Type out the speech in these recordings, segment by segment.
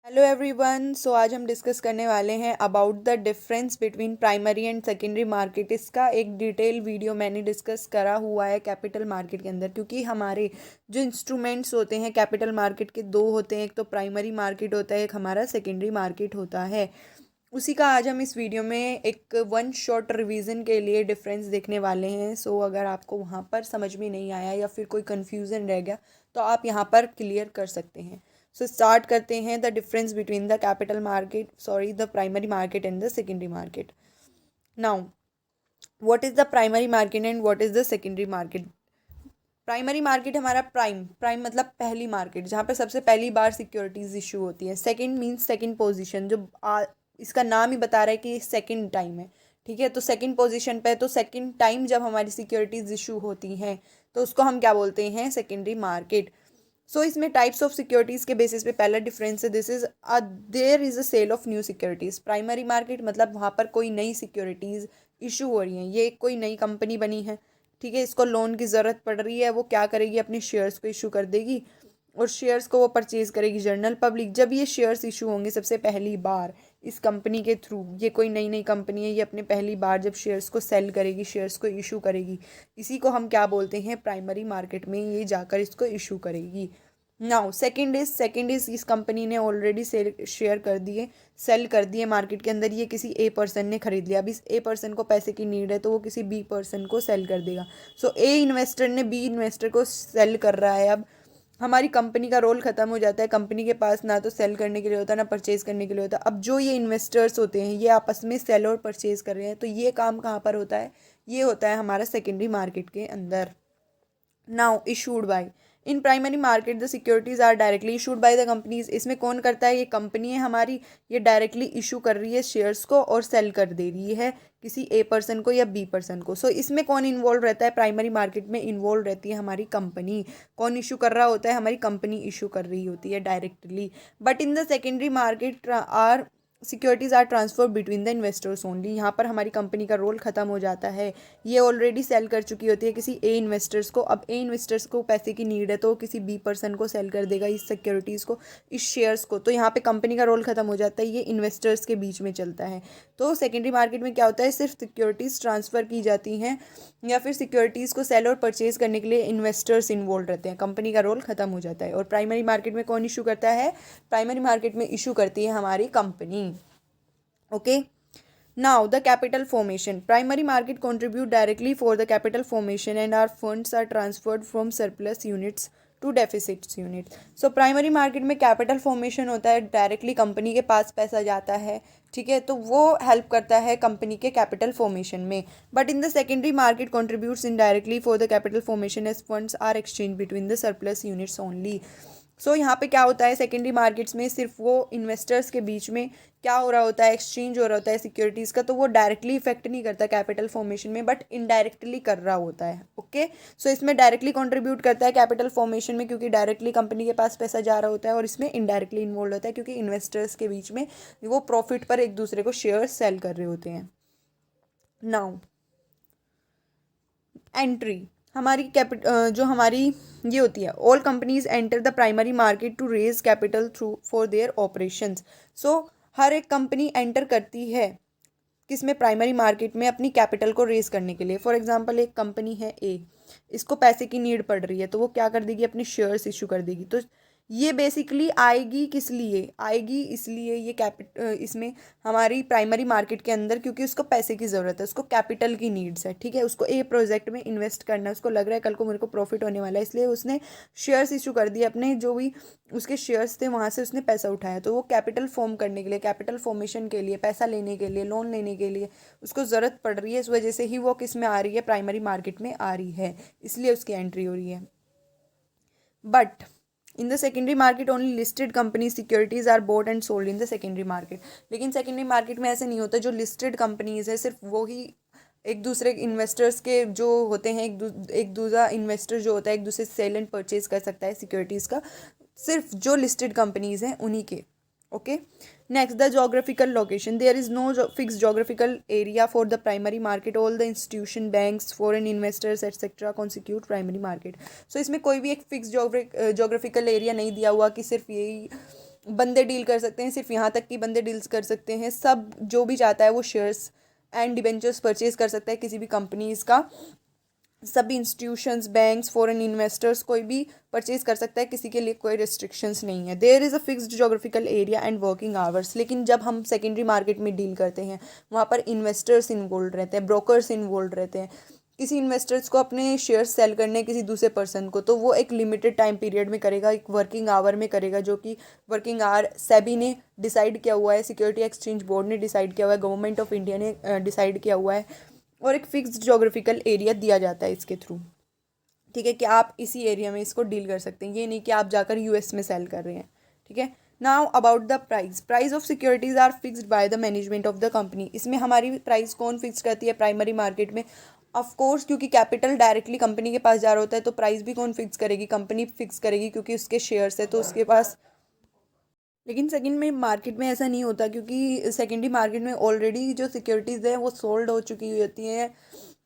Hello everyone. सो आज हम discuss करने वाले हैं about the difference between primary and secondary market. इसका एक डिटेल वीडियो मैंने डिस्कस करा हुआ है कैपिटल मार्केट के अंदर, क्योंकि हमारे जो इंस्ट्रूमेंट्स होते हैं कैपिटल मार्केट के दो होते हैं, एक तो प्राइमरी मार्केट होता है, एक हमारा सेकेंडरी मार्केट होता है। उसी का आज हम इस वीडियो में एक वन शॉट रिवीजन के लिए डिफरेंस देखने वाले हैं। सो अगर आपको वहाँ पर समझ में नहीं आया या फिर कोई कन्फ्यूज़न रह गया तो आप यहाँ पर क्लियर कर सकते हैं। सो स्टार्ट करते हैं the difference between the capital market the primary market and the secondary market. Now what is the primary market and what is the secondary market. Primary market हमारा प्राइम प्राइम मतलब पहली market, जहाँ पे सबसे पहली बार securities issue होती है। Second means second position, जो इसका नाम ही बता रहा है कि सेकंड टाइम है। ठीक है, तो सेकंड पोजीशन पे, तो सेकंड टाइम जब हमारी सिक्योरिटीज इशू होती हैं तो उसको हम क्या बोलते हैं, सेकेंडरी मार्केट। सो इसमें टाइप्स ऑफ सिक्योरिटीज़ के बेसिस पे पहला डिफरेंस है, this is there is a sale of new securities. Primary market मतलब वहाँ पर कोई नई सिक्योरिटीज़ इशू हो रही हैं, ये कोई नई कंपनी बनी है, ठीक है, इसको लोन की ज़रूरत पड़ रही है, वो क्या करेगी, अपने शेयर्स को इशू कर देगी और शेयर्स को वो परचेज करेगी जनरल पब्लिक। जब ये शेयर्स इशू होंगे सबसे पहली बार इस कंपनी के थ्रू, ये कोई नई नई कंपनी है, ये अपने पहली बार जब शेयर्स को सेल करेगी, शेयर्स को इशू करेगी, इसी को हम क्या बोलते हैं, प्राइमरी मार्केट में ये जाकर इसको इशू करेगी। नाउ सेकेंड इज इस कंपनी ने ऑलरेडी सेल शेयर कर दिए, सेल कर दिए मार्केट के अंदर, ये किसी ए पर्सन ने खरीद लिया। अब इस ए पर्सन को पैसे की नीड है तो वो किसी बी पर्सन को सेल कर देगा। सो ए इन्वेस्टर ने बी इन्वेस्टर को सेल कर रहा है। अब हमारी कंपनी का रोल ख़त्म हो जाता है, कंपनी के पास ना तो सेल करने के लिए होता है ना परचेज करने के लिए होता है। अब जो ये इन्वेस्टर्स होते हैं ये आपस में सेल और परचेज कर रहे हैं, तो ये काम कहाँ पर होता है, ये होता है हमारा सेकेंडरी मार्केट के अंदर। Now issued by, in primary market the securities are directly issued by the companies. इसमें कौन करता है, ये कंपनी है हमारी, ये डायरेक्टली इशू कर रही है शेयर्स को और सेल कर दे रही है किसी ए पर्सन को या बी पर्सन को। सो इसमें कौन इन्वॉल्व रहता है, प्राइमरी मार्केट में इन्वॉल्व रहती है हमारी कंपनी। कौन इशू कर रहा होता है, हमारी कंपनी इशू कर रही होती है directly. But in the secondary market are securities are transfer between the investors only. यहाँ पर हमारी कंपनी का रोल ख़त्म हो जाता है, ये ऑलरेडी सेल कर चुकी होती है किसी ए इन्वेस्टर्स को। अब ए इन्वेस्टर्स को पैसे की नीड है तो किसी बी पर्सन को सेल कर देगा इस सिक्योरिटीज़ को, इस शेयर्स को। तो यहाँ पे कंपनी का रोल ख़त्म हो जाता है, ये इन्वेस्टर्स के बीच में चलता है। तो सेकेंडरी मार्केट में क्या होता है, सिर्फ सिक्योरिटीज़ ट्रांसफ़र की जाती हैं या फिर सिक्योरिटीज़ को सेल और परचेज करने के लिए इन्वेस्टर्स इन्वॉल्व रहते हैं, कंपनी का रोल ख़त्म हो जाता है। और प्राइमरी मार्केट में कौन इशू करता है, प्राइमरी मार्केट में इशू करती है हमारी company. Okay, now the capital formation. Primary market contribute directly for the capital formation and our funds are transferred from surplus units to deficits unit. So primary market में capital formation होता है, directly company के पास पैसा जाता है, ठीक है, तो वो हेल्प करता है कंपनी के कैपिटल फॉर्मेशन में। But in the secondary market contributes indirectly for the capital formation as funds are exchange between the surplus units only. So यहाँ पे क्या होता है, सेकेंडरी मार्केट्स में सिर्फ वो इन्वेस्टर्स के बीच में क्या हो रहा होता है, एक्सचेंज हो रहा होता है सिक्योरिटीज़ का, तो वो डायरेक्टली इफेक्ट नहीं करता कैपिटल फॉर्मेशन में, बट इनडायरेक्टली कर रहा होता है। ओके, सो इसमें डायरेक्टली कंट्रीब्यूट करता है कैपिटल फॉर्मेशन में, क्योंकि डायरेक्टली कंपनी के पास पैसा जा रहा होता है, और इसमें इनडायरेक्टली इन्वॉल्व होता है क्योंकि इन्वेस्टर्स के बीच में वो प्रॉफिट पर एक दूसरे को शेयर सेल कर रहे होते हैं। नाउ एंट्री, हमारी जो हमारी ये होती है, all companies enter the primary market to raise capital through for their operations. So हर एक कंपनी एंटर करती है किसमें, प्राइमरी मार्केट में, अपनी कैपिटल को रेज करने के लिए। फॉर एग्जांपल एक कंपनी है ए, इसको पैसे की नीड पड़ रही है तो वो क्या कर देगी, अपने शेयर्स इशू कर देगी। तो ये बेसिकली आएगी किस लिए, आएगी इसलिए ये इसमें हमारी प्राइमरी मार्केट के अंदर, क्योंकि उसको पैसे की ज़रूरत है, उसको कैपिटल की नीड्स है, ठीक है, उसको ए प्रोजेक्ट में इन्वेस्ट करना है, उसको लग रहा है कल को मेरे को प्रॉफिट होने वाला है, इसलिए उसने शेयर्स इशू कर दिए, अपने जो भी उसके शेयर्स थे वहाँ से उसने पैसा उठाया। तो वो कैपिटल फॉर्म करने के लिए, कैपिटल फॉर्मेशन के लिए, पैसा लेने के लिए, लोन लेने के लिए उसको ज़रूरत पड़ रही है, इस वजह से ही वो किस में आ रही है, प्राइमरी मार्केट में आ रही है, इसलिए उसकी एंट्री हो रही है। But in the secondary market only listed company securities are bought and sold in the secondary market. लेकिन सेकेंडरी मार्केट में ऐसे नहीं होता, जो लिस्टेड कंपनीज है सिर्फ वो ही एक दूसरे इन्वेस्टर्स के जो होते हैं, एक दूसरा इन्वेस्टर जो होता है एक दूसरे सेल एंड परचेज कर सकता है सिक्योरिटीज़ का, सिर्फ जो लिस्टेड कंपनीज हैं उन्हीं के। Okay, next the geographical location, there is no fix geographical area for the primary market, all the institution, banks, foreign investors etcetera constitute primary market. So इसमें कोई भी एक फिक्स जोग्राफिकल एरिया नहीं दिया हुआ कि सिर्फ यही बंदे डील कर सकते हैं, सिर्फ यहाँ तक कि बंदे डील्स कर सकते हैं। सब जो भी चाहता है वो शेयर्स एंड डिबेंचर्स परचेज कर सकता है किसी भी कंपनीज का। सभी इंस्टीट्यूशंस, बैंक्स, फॉरेन इन्वेस्टर्स, कोई भी परचेज कर सकता है, किसी के लिए कोई रिस्ट्रिक्शंस नहीं है। There is a fixed geographical area and working hours. लेकिन जब हम सेकेंडरी मार्केट में डील करते हैं, वहाँ पर इन्वेस्टर्स इन्वॉल्व रहते हैं, ब्रोकर्स इन्वॉल्व रहते हैं। किसी इन्वेस्टर्स को अपने शेयर सेल करने किसी दूसरे पर्सन को, तो वो एक लिमिटेड टाइम पीरियड में करेगा, एक वर्किंग आवर में करेगा, जो कि वर्किंग आवर सेबी ने डिसाइड किया हुआ है, सिक्योरिटी एक्सचेंज बोर्ड ने डिसाइड किया हुआ है, गवर्नमेंट ऑफ इंडिया ने डिसाइड किया हुआ है। और एक फिक्स्ड जोग्राफिकल एरिया दिया जाता है इसके थ्रू, ठीक है, कि आप इसी एरिया में इसको डील कर सकते हैं। ये नहीं कि आप जाकर यूएस में सेल कर रहे हैं, ठीक है। Now about the price of securities are fixed by the management of the company. इसमें हमारी प्राइस कौन फिक्स करती है प्राइमरी मार्केट में? ऑफ कोर्स, क्योंकि कैपिटल डायरेक्टली कंपनी के पास जा रहा होता है, तो प्राइस भी कौन फिक्स करेगी? कंपनी फिक्स करेगी, क्योंकि उसके शेयर्स है तो उसके पास। लेकिन सेकंड में मार्केट में ऐसा नहीं होता, क्योंकि सेकेंडरी मार्केट में ऑलरेडी जो सिक्योरिटीज़ है वो सोल्ड हो चुकी होती हैं।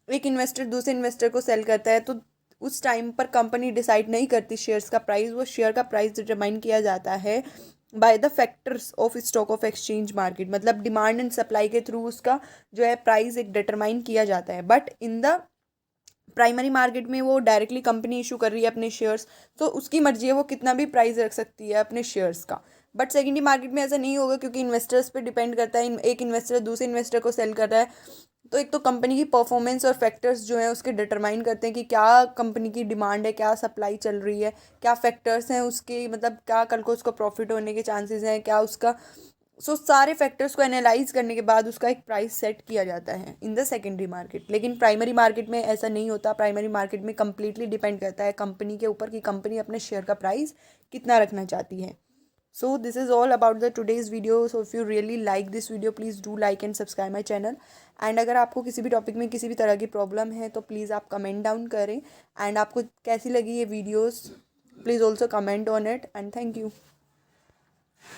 एक इन्वेस्टर दूसरे इन्वेस्टर को सेल करता है, तो उस टाइम पर कंपनी डिसाइड नहीं करती शेयर्स का प्राइस। वो शेयर का प्राइस डिटरमाइन किया जाता है by the factors of stock of exchange market. मतलब डिमांड एंड सप्लाई के थ्रू उसका जो है प्राइस एक डिटरमाइन किया जाता है। But in the primary market में वो डायरेक्टली कंपनी इशू कर रही है अपने शेयर्स, तो उसकी मर्जी है, वो कितना भी प्राइस रख सकती है अपने शेयर्स का। बट सेकेंडरी मार्केट में ऐसा नहीं होगा, क्योंकि इन्वेस्टर्स पे डिपेंड करता है। एक इन्वेस्टर दूसरे इन्वेस्टर को सेल कर रहा है, तो एक तो कंपनी की परफॉर्मेंस और फैक्टर्स जो हैं उसके डिटरमाइन करते हैं कि क्या कंपनी की डिमांड है, क्या सप्लाई चल रही है, क्या फैक्टर्स हैं उसके, मतलब क्या कल को उसको प्रॉफिट होने के चांसेस हैं, क्या उसका। सो सारे फैक्टर्स को एनालाइज करने के बाद उसका एक प्राइस सेट किया जाता है इन द सेकेंडरी मार्केट। लेकिन प्राइमरी मार्केट में ऐसा नहीं होता। प्राइमरी मार्केट में कंप्लीटली डिपेंड करता है कंपनी के ऊपर कि कंपनी अपने शेयर का प्राइस कितना रखना चाहती है। So this is all about the today's video. So if you really like this video, please do like and subscribe my channel. And अगर आपको किसी भी टॉपिक में किसी भी तरह की प्रॉब्लम है तो प्लीज़ आप कमेंट डाउन करें। एंड आपको कैसी लगी ये videos, please also comment on it. And thank you.